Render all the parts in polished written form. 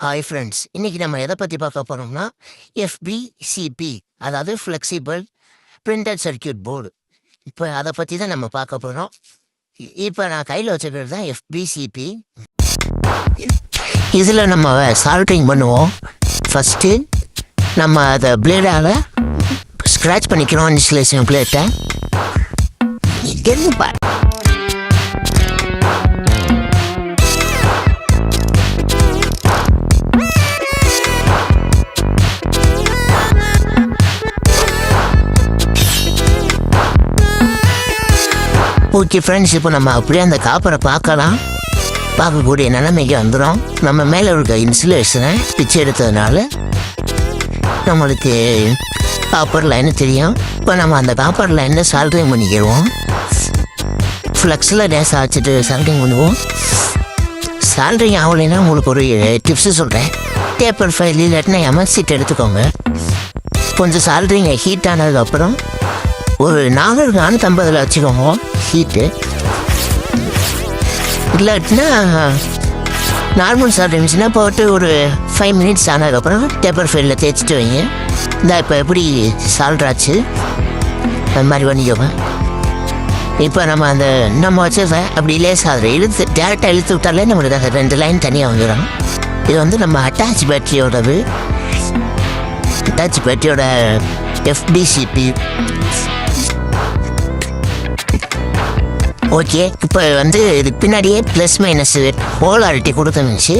Hi friends, இன்றைக்கி நம்ம எதை பற்றி பார்க்க போகிறோம்னா எஃபிசிபி, அதாவது ஃப்ளெக்சிபிள் பிரிண்டட் சர்க்கியூட் போர்டு. இப்போ அதை பற்றி தான் நம்ம பார்க்க போகிறோம். இப்போ நான் கையில் வச்சுக்கிறது தான் எஃபிசிபி. இதில் நம்ம சால்ட்ரிங் பண்ணுவோம். ஃபஸ்ட்டு நம்ம அதை பிளேடால் ஸ்க்ராட்ச் பண்ணிக்கிறோம். இன்சுலேஷன் பிளேட்டை என்னப்பா ஓகே ஃப்ரெண்ட்ஸ், இப்போ நம்ம அப்படியே அந்த காப்பரை பார்க்கக்கூடிய நிலைமைக்கு வந்துடும். நம்ம மேலே இருக்க இன்சுலேஷனை பிச்சு எடுத்ததுனால நம்மளுக்கு காப்பர் லைனு தெரியும். இப்போ நம்ம அந்த காப்பர் லைனில் சால்ட்ரிங் பண்ணிக்கிடுவோம். ஃப்ளக்ஸில் டேஸ் வச்சுட்டு சால்ட்ரிங் பண்ணுவோம். சால்ட்ரிங் ஆகலைன்னா உங்களுக்கு ஒரு டிப்ஸு சொல்கிறேன். பேப்பர் ஃபைல் இல்லாட்டினா எம்எஸ்சிட் எடுத்துக்கோங்க. கொஞ்சம் சால்ட்ரிங்கை ஹீட் ஆனதுக்கப்புறம் ஒரு 450 வச்சுக்கோங்க ஹீட்டு. இல்லாட்டினா நார்மல் சால்ட்ரிங்ஸ்னா போட்டு ஒரு 5 மினிட்ஸ் ஆனதுக்கப்புறம் பேப்பர் ஃபைலில் தேய்ச்சிட்டு வைங்க. இந்த இப்போ எப்படி சால்ட்ராச்சு அது மாதிரி பண்ணிக்கோங்க. இப்போ நம்ம வச்சதை அப்படி லேசாக டேரெக்டாக இழுத்து விட்டாலே நம்மளுக்கு அந்த 2 லைன் தனியாக வந்துடும். இது வந்து நம்ம அட்டாச் பேட்டரியோடது. அட்டாச் பேட்டரியோட எஃபிசிபி. ஓகே, இப்போ வந்து இதுக்கு பின்னாடியே ப்ளஸ் மைனஸ் போலாரிட்டி கொடுத்துருந்துச்சு.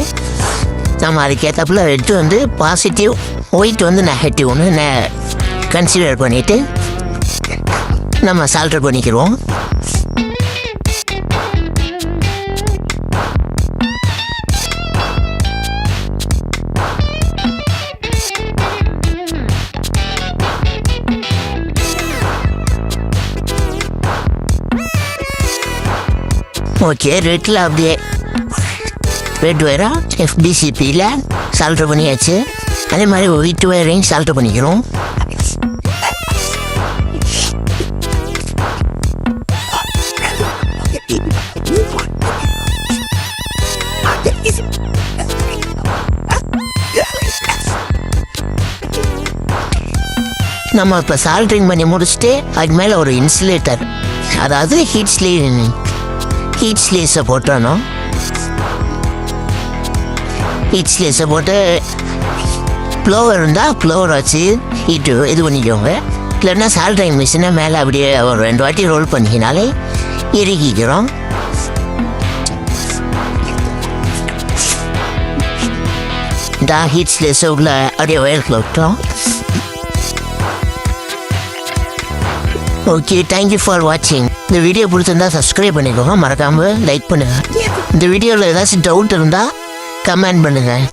நம்ம அதுக்கேற்றப்பில் ரெட்டு வந்து பாசிட்டிவ், ஒயிட் வந்து நெகட்டிவ்னு கன்சிடர் பண்ணிவிட்டு நம்ம சால்டர் பண்ணிக்கிடுவோம். ஓகே, ரெட்டில் அப்படியே ரெட் ஒயராக எஃபிசிபியில் சால்ட்ரு பண்ணியாச்சு. அதே மாதிரி ஒயிட் ஒயரையும் சால்ட்ரு பண்ணிக்கிறோம். நம்ம இப்போ சால்ட்ரிங் பண்ணி முடிச்சுட்டு அதுக்கு மேலே ஒரு இன்சுலேட்டர், அதாவது ஹீட் ஸ்லீவ்ஸை போட்டணும். ஹீட் ஸ்லீவ்ஸை போட்டு ப்ளோவர் இருந்தால் ப்ளோவர் வச்சு ஹீட்டு இது பண்ணிக்கோங்க. இல்லைன்னா சால்ட்ரிங் மிஷினை மேலே அப்படியே ஒரு 2 வாட்டி ரோல் பண்ணிக்கினாலே இறுக்கிக்கிறோம். இந்த ஹீட் ஸ்லீவ்ஸை உள்ள அப்படியே ஒயர்க்குள்ள விட்டோம். ஓகே, தேங்க்யூ ஃபார் வாட்சிங். இந்த வீடியோ பிடிச்சிருந்தா சப்ஸ்கிரைப் பண்ணிக்கோங்க, மறக்காமல் லைக் பண்ணுங்கள். இந்த வீடியோவில் ஏதாச்சும் டவுட் இருந்தால் கமெண்ட் பண்ணுங்கள்.